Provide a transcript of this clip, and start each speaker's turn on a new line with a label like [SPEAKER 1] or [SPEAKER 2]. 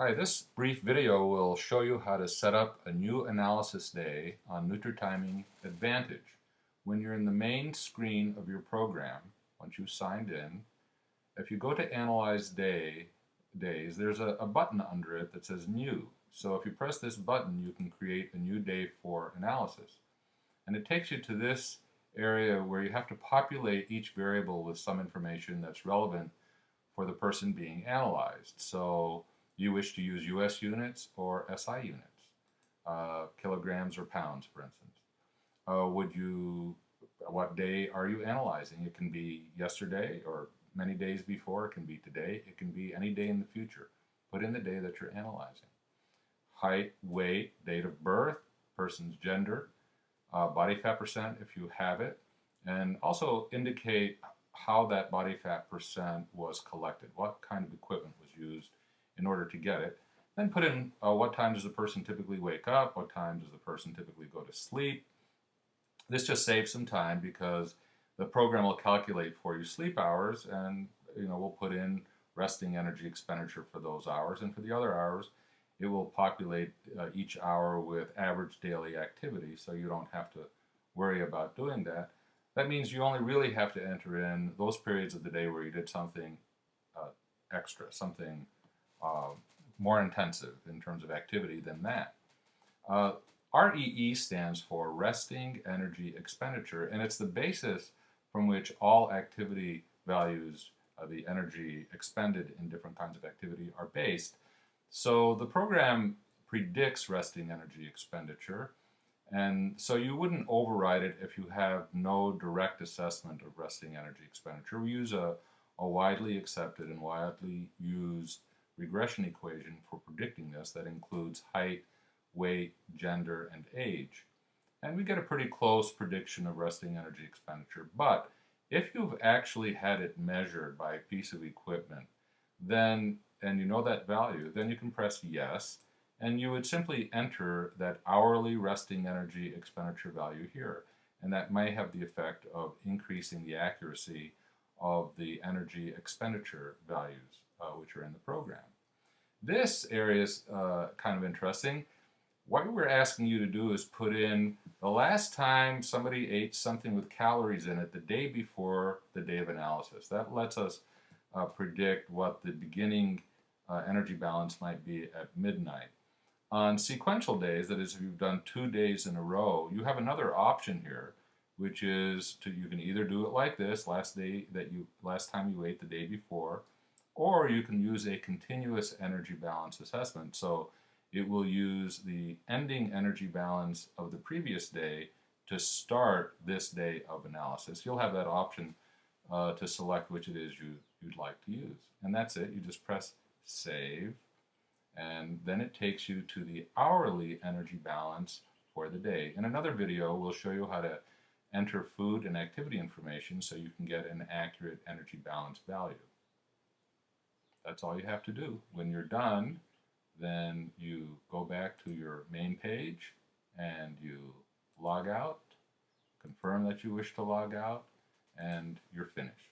[SPEAKER 1] Hi, this brief video will show you how to set up a new analysis day on NutriTiming Advantage. When you're in the main screen of your program, once you've signed in, if you go to Analyze Days, there's a button under it that says New. So if you press this button, you can create a new day for analysis. And it takes you to this area where you have to populate each variable with some information that's relevant for the person being analyzed. So you wish to use US units or SI units, kilograms or pounds, for instance. What day are you analyzing? It can be yesterday or many days before. It can be today. It can be any day in the future. Put in the day that you're analyzing. Height, weight, date of birth, person's gender, body fat percent if you have it, and also indicate how that body fat percent was collected, what kind of equipment was used in order to get it. Then put in what time does the person typically wake up, what time does the person typically go to sleep. This just saves some time because the program will calculate for you sleep hours, and we'll put in resting energy expenditure for those hours, and for the other hours it will populate each hour with average daily activity, so you don't have to worry about doing that. That means you only really have to enter in those periods of the day where you did something extra, something more intensive in terms of activity than that. REE stands for Resting Energy Expenditure, and it's the basis from which all activity values, the energy expended in different kinds of activity, are based. So the program predicts resting energy expenditure, and so you wouldn't override it if you have no direct assessment of resting energy expenditure. We use a widely accepted and widely used regression equation for predicting this that includes height, weight, gender, and age. And we get a pretty close prediction of resting energy expenditure. But if you've actually had it measured by a piece of equipment, then, and you know that value, then you can press yes, and you would simply enter that hourly resting energy expenditure value here. And that may have the effect of increasing the accuracy of the energy expenditure values, which are in the program. This area is kind of interesting. What we're asking you to do is put in the last time somebody ate something with calories in it the day before the day of analysis. That lets us predict what the beginning energy balance might be at midnight. On sequential days, that is, if you've done 2 days in a row, you have another option here, which is you can either do it like this, last time you ate the day before, or you can use a continuous energy balance assessment. So it will use the ending energy balance of the previous day to start this day of analysis. You'll have that option to select which it is you'd like to use. And that's it. You just press save, and then it takes you to the hourly energy balance for the day. In another video, we'll show you how to enter food and activity information so you can get an accurate energy balance value. That's all you have to do. When you're done, then you go back to your main page and you log out, confirm that you wish to log out, and you're finished.